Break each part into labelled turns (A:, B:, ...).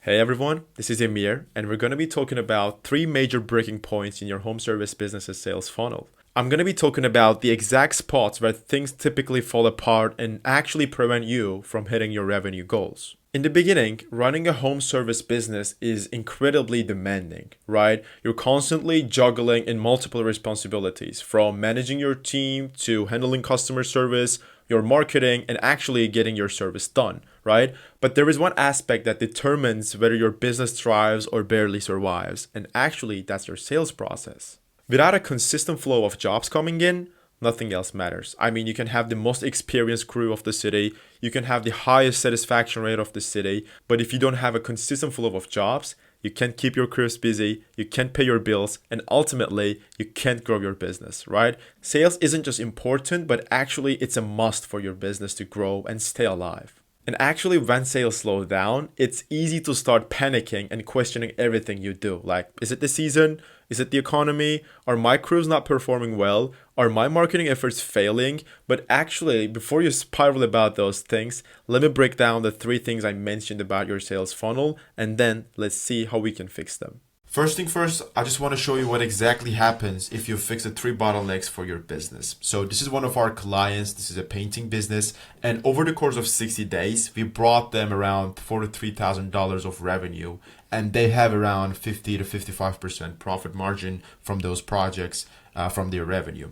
A: Hey everyone, this is Emir, and we're going to be talking about three major breaking points in your home service business's sales funnel. I'm going to be talking about the exact spots where things typically fall apart and actually prevent you from hitting your revenue goals. In the beginning, running a home service business is incredibly demanding, right? You're constantly juggling in multiple responsibilities, from managing your team to handling customer service, your marketing, and actually getting your service done, right? But there is one aspect that determines whether your business thrives or barely survives, and actually that's your sales process. Without a consistent flow of jobs coming in, nothing else matters. I mean, you can have the most experienced crew of the city, you can have the highest satisfaction rate of the city, but if you don't have a consistent flow of jobs, you can't keep your crews busy, you can't pay your bills, and ultimately, you can't grow your business, right? Sales isn't just important, but actually it's a must for your business to grow and stay alive. And actually, when sales slow down, it's easy to start panicking and questioning everything you do. Like, is it the season? Is it the economy? Are my crews not performing well? Are my marketing efforts failing? But actually, before you spiral about those things, let me break down the three things I mentioned about your sales funnel, and then let's see how we can fix them. First thing first, I just want to show you what exactly happens if you fix the three bottlenecks for your business. So this is one of our clients. This is a painting business. And over the course of 60 days, we brought them around $43,000 of revenue. And they have around 50 to 55% profit margin from those projects, from their revenue.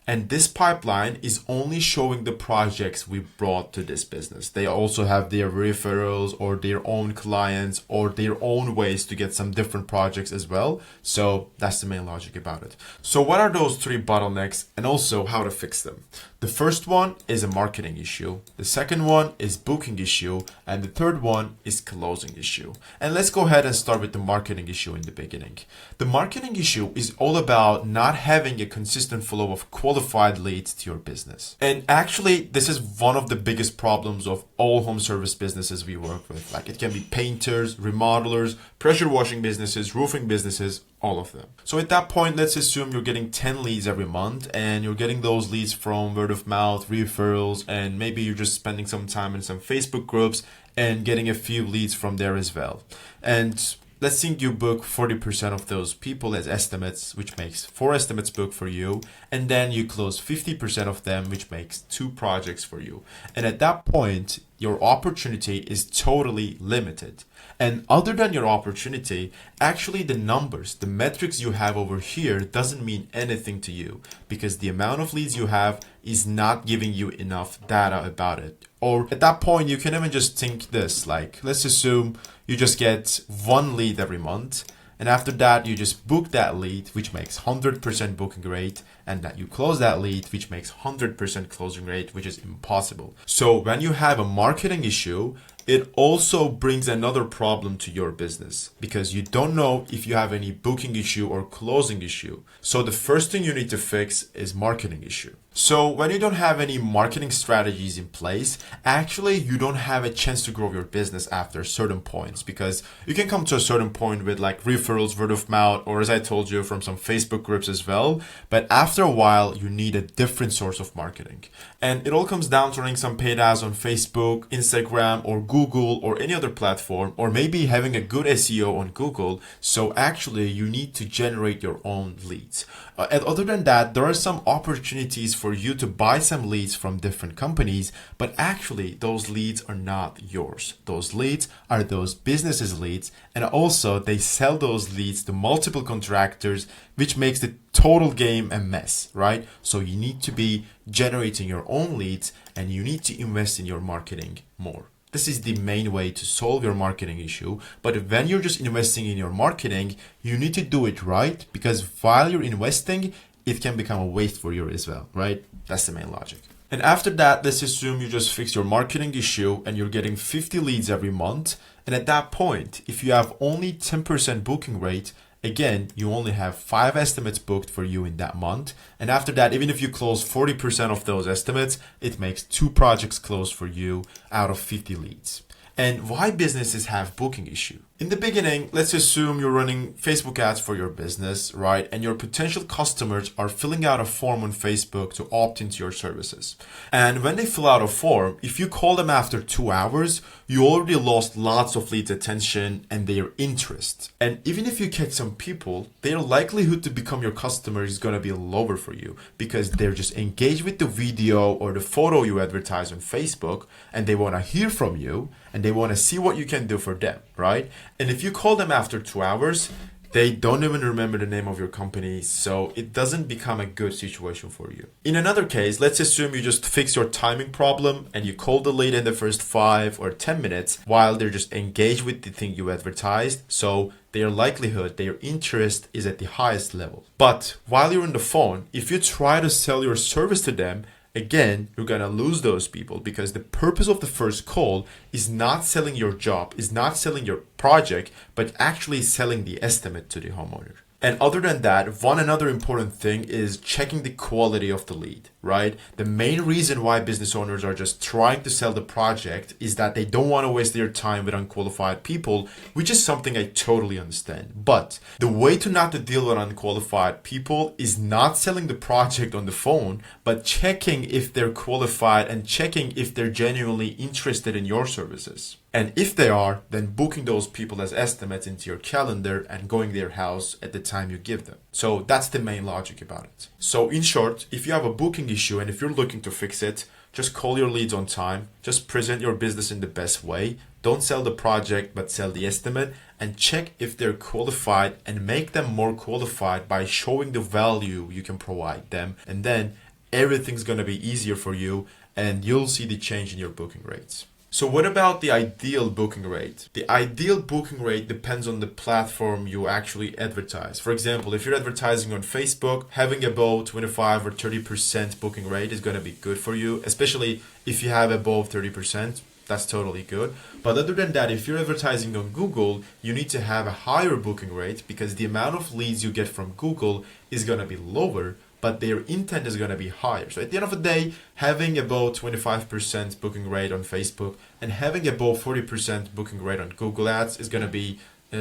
A: And this pipeline is only showing the projects we brought to this business. They also have their referrals or their own clients or their own ways to get some different projects as well. So that's the main logic about it. So what are those three bottlenecks and also how to fix them? The first one is a marketing issue. The second one is booking issue. And the third one is closing issue. And let's go ahead and start with the marketing issue in the beginning. The marketing issue is all about not having a consistent flow of qualified leads to your business. And actually, this is one of the biggest problems of all home service businesses we work with. Like, it can be painters, remodelers, pressure washing businesses, roofing businesses, all of them. So at that point, let's assume you're getting 10 leads every month and you're getting those leads from word of mouth, referrals, and maybe you're just spending some time in some Facebook groups and getting a few leads from there as well. And let's think you book 40% of those people as estimates, which makes 4 estimates booked for you. And then you close 50% of them, which makes 2 projects for you. And at that point, your opportunity is totally limited. And other than your opportunity, actually the numbers, the metrics you have over here doesn't mean anything to you because the amount of leads you have is not giving you enough data about it. Or at that point, you can even just think this, like, let's assume you just get 1 lead every month. And after that, you just book that lead, which makes 100% booking rate, and that you close that lead, which makes 100% closing rate, which is impossible. So when you have a marketing issue, it also brings another problem to your business because you don't know if you have any booking issue or closing issue. So the first thing you need to fix is marketing issue. So when you don't have any marketing strategies in place, actually you don't have a chance to grow your business after certain points because you can come to a certain point with like referrals, word of mouth, or as I told you, from some Facebook groups as well. But after a while, you need a different source of marketing. And it all comes down to running some paid ads on Facebook, Instagram, or Google, or any other platform, or maybe having a good SEO on Google. So actually, you need to generate your own leads. And other than that, there are some opportunities for you to buy some leads from different companies, but actually those leads are not yours. Those leads are those businesses' leads, and also they sell those leads to multiple contractors, which makes the total game a mess, right? So you need to be generating your own leads and you need to invest in your marketing more. This is the main way to solve your marketing issue. But when you're just investing in your marketing, you need to do it right because while you're investing, it can become a waste for you as well, right? That's the main logic. And after that, let's assume you just fix your marketing issue and you're getting 50 leads every month. And at that point, if you have only 10% booking rate, again, you only have 5 estimates booked for you in that month. And after that, even if you close 40% of those estimates, it makes 2 projects closed for you out of 50 leads. and why businesses have booking issue. In the beginning, let's assume you're running Facebook ads for your business, right? And your potential customers are filling out a form on Facebook to opt into your services. And when they fill out a form, if you call them after 2 hours, you already lost lots of leads' attention and their interest. And even if you catch some people, their likelihood to become your customer is going to be lower for you because they're just engaged with the video or the photo you advertise on Facebook, and they want to hear from you and they want to see what you can do for them, right? And if you call them after 2 hours, they don't even remember the name of your company, so it doesn't become a good situation for you. In another case, let's assume you just fix your timing problem and you call the lead in the first 5 or 10 minutes while they're just engaged with the thing you advertised, so their likelihood, their interest is at the highest level. But while you're on the phone, if you try to sell your service to them, again, you're going to lose those people because the purpose of the first call is not selling your job, is not selling your project, but actually selling the estimate to the homeowner. And other than that, one another important thing is checking the quality of the lead, right? The main reason why business owners are just trying to sell the project is that they don't want to waste their time with unqualified people, which is something I totally understand. But the way to not to deal with unqualified people is not selling the project on the phone, but checking if they're qualified and checking if they're genuinely interested in your services. And if they are, then booking those people as estimates into your calendar and going to their house at the time you give them. So that's the main logic about it. So in short, if you have a booking issue and if you're looking to fix it, just call your leads on time, just present your business in the best way. Don't sell the project, but sell the estimate, and check if they're qualified and make them more qualified by showing the value you can provide them. And then everything's going to be easier for you and you'll see the change in your booking rates. So what about the ideal booking rate? The ideal booking rate depends on the platform you actually advertise. For example, if you're advertising on Facebook, having above 25 or 30% booking rate is going to be good for you, especially if you have above 30%. That's totally good. But other than that, if you're advertising on Google, you need to have a higher booking rate because the amount of leads you get from Google is going to be lower, but their intent is going to be higher. So at the end of the day, having above 25% booking rate on Facebook and having above 40% booking rate on Google Ads is going to be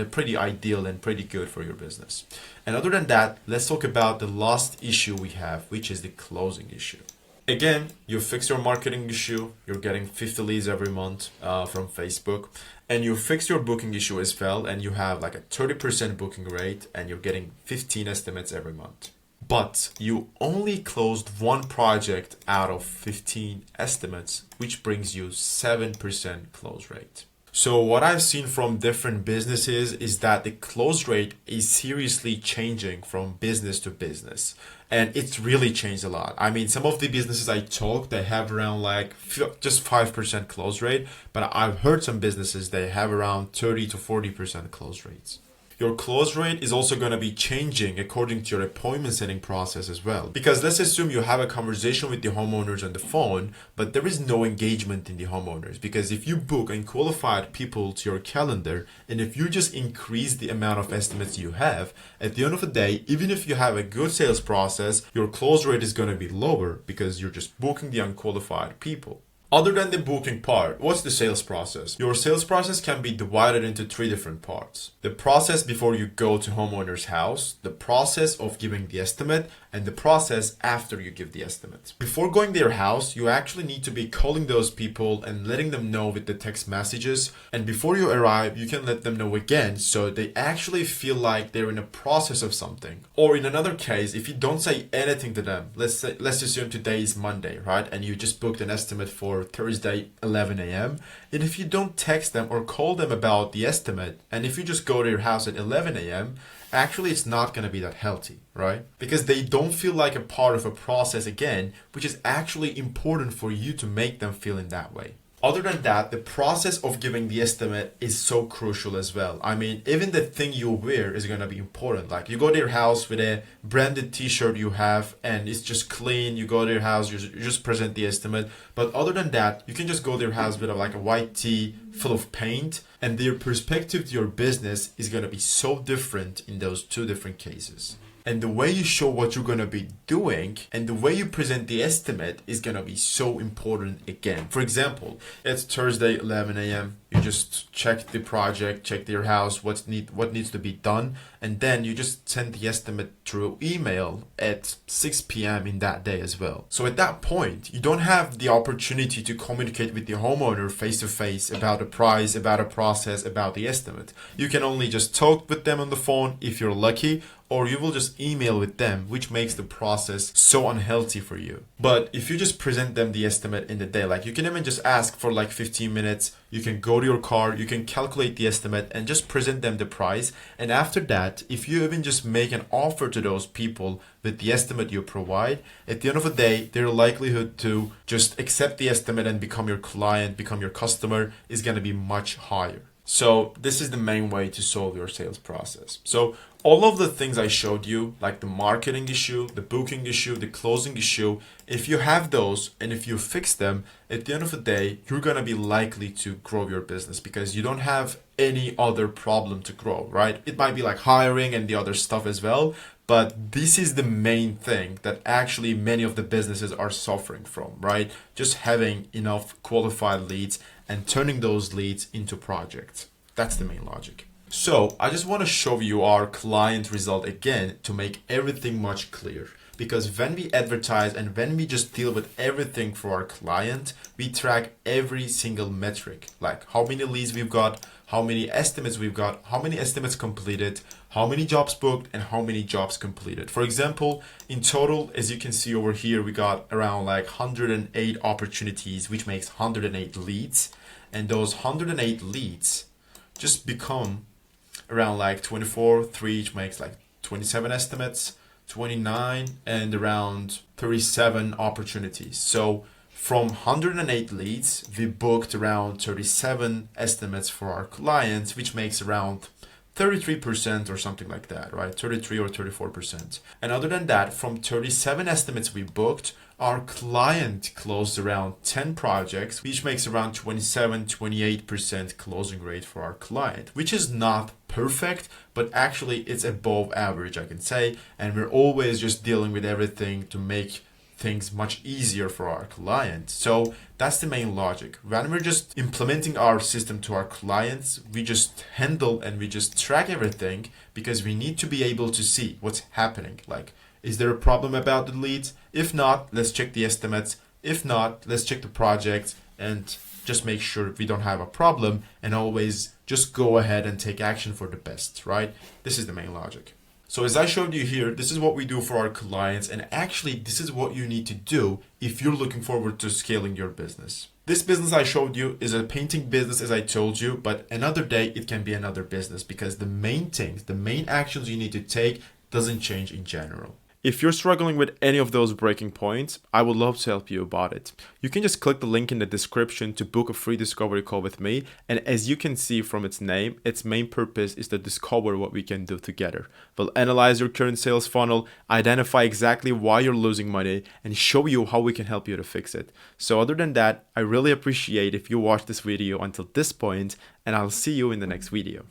A: pretty ideal and pretty good for your business. And other than that, let's talk about the last issue we have, which is the closing issue. Again, you fix your marketing issue, you're getting 50 leads every month from Facebook, and you fix your booking issue as well, and you have like a 30% booking rate, and you're getting 15 estimates every month. But you only closed one project out of 15 estimates, which brings you 7% close rate. So what I've seen from different businesses is that the close rate is seriously changing from business to business. And it's really changed a lot. I mean, some of the businesses I talk, they have around like just 5% close rate. But I've heard some businesses, they have around 30 to 40% close rates. Your close rate is also going to be changing according to your appointment setting process as well. Because let's assume you have a conversation with the homeowners on the phone, but there is no engagement in the homeowners. Because if you book unqualified people to your calendar, and if you just increase the amount of estimates you have, at the end of the day, even if you have a good sales process, your close rate is going to be lower because you're just booking the unqualified people. Other than the booking part, what's the sales process? Your sales process can be divided into 3 different parts. The process before you go to homeowner's house, the process of giving the estimate, and the process after you give the estimate. Before going to their house, you actually need to be calling those people and letting them know with the text messages. And before you arrive, you can let them know again so they actually feel like they're in a process of something. Or in another case, if you don't say anything to them, let's assume today is Monday, right? And you just booked an estimate for Thursday 11 a.m. And if you don't text them or call them about the estimate, and if you just go to your house at 11 a.m., actually it's not going to be that healthy, right? Because they don't feel like a part of a process again, which is actually important for you to make them feel in that way. Other than that, the process of giving the estimate is so crucial as well. I mean, even the thing you wear is going to be important. Like you go to your house with a branded t-shirt you have and it's just clean. You go to your house, you just present the estimate. But other than that, you can just go to your house with like a white tee full of paint, and their perspective to your business is going to be so different in those 2 different cases. And the way you show what you're going to be doing and the way you present the estimate is going to be so important again. For example, it's Thursday 11 a.m. You just check the project, check your house, what needs to be done, and then you just send the estimate through email at 6 p.m. in that day as well. So at that point, you don't have the opportunity to communicate with the homeowner face to face about a price, about a process, about the estimate. You can only just talk with them on the phone if you're lucky, or you will just email with them, which makes the process so unhealthy for you. But if you just present them the estimate in the day, like you can even just ask for like 15 minutes, you can go to your car, you can calculate the estimate and just present them the price. And after that, if you even just make an offer to those people with the estimate you provide, at the end of the day, their likelihood to just accept the estimate and become your client, become your customer is going to be much higher. So this is the main way to solve your sales process. So all of the things I showed you, like the marketing issue, the booking issue, the closing issue, if you have those and if you fix them, at the end of the day, you're going to be likely to grow your business because you don't have any other problem to grow, right? It might be like hiring and the other stuff as well, but this is the main thing that actually many of the businesses are suffering from, right? Just having enough qualified leads and turning those leads into projects. That's the main logic. So I just want to show you our client result again to make everything much clearer. Because when we advertise and when we just deal with everything for our client, we track every single metric, like how many leads we've got, how many estimates we've got, how many estimates completed, how many jobs booked, and how many jobs completed. For example, in total, as you can see over here, we got around like 108 opportunities, which makes 108 leads. And those 108 leads just become around like 24, 3, which makes like 27 estimates, 29, and around 37 opportunities. So from 108 leads, we booked around 37 estimates for our clients, which makes around 33% or something like that, right? 33 or 34%. And other than that, from 37 estimates we booked, our client closed around 10 projects, which makes around 27-28% closing rate for our client, which is not perfect, but actually it's above average, I can say. And we're always just dealing with everything to make things much easier for our client. So that's the main logic. When we're just implementing our system to our clients, we just handle and we just track everything because we need to be able to see what's happening. Like, is there a problem about the leads? If not, let's check the estimates. If not, let's check the projects and just make sure we don't have a problem and always just go ahead and take action for the best, right? This is the main logic. So as I showed you here, this is what we do for our clients, and actually this is what you need to do if you're looking forward to scaling your business. This business I showed you is a painting business, as I told you, but another day it can be another business because the main things, the main actions you need to take doesn't change in general. If you're struggling with any of those breaking points, I would love to help you about it. You can just click the link in the description to book a free discovery call with me. And as you can see from its name, its main purpose is to discover what we can do together. We'll analyze your current sales funnel, identify exactly why you're losing money, and show you how we can help you to fix it. So other than that, I really appreciate if you watch this video until this point, and I'll see you in the next video.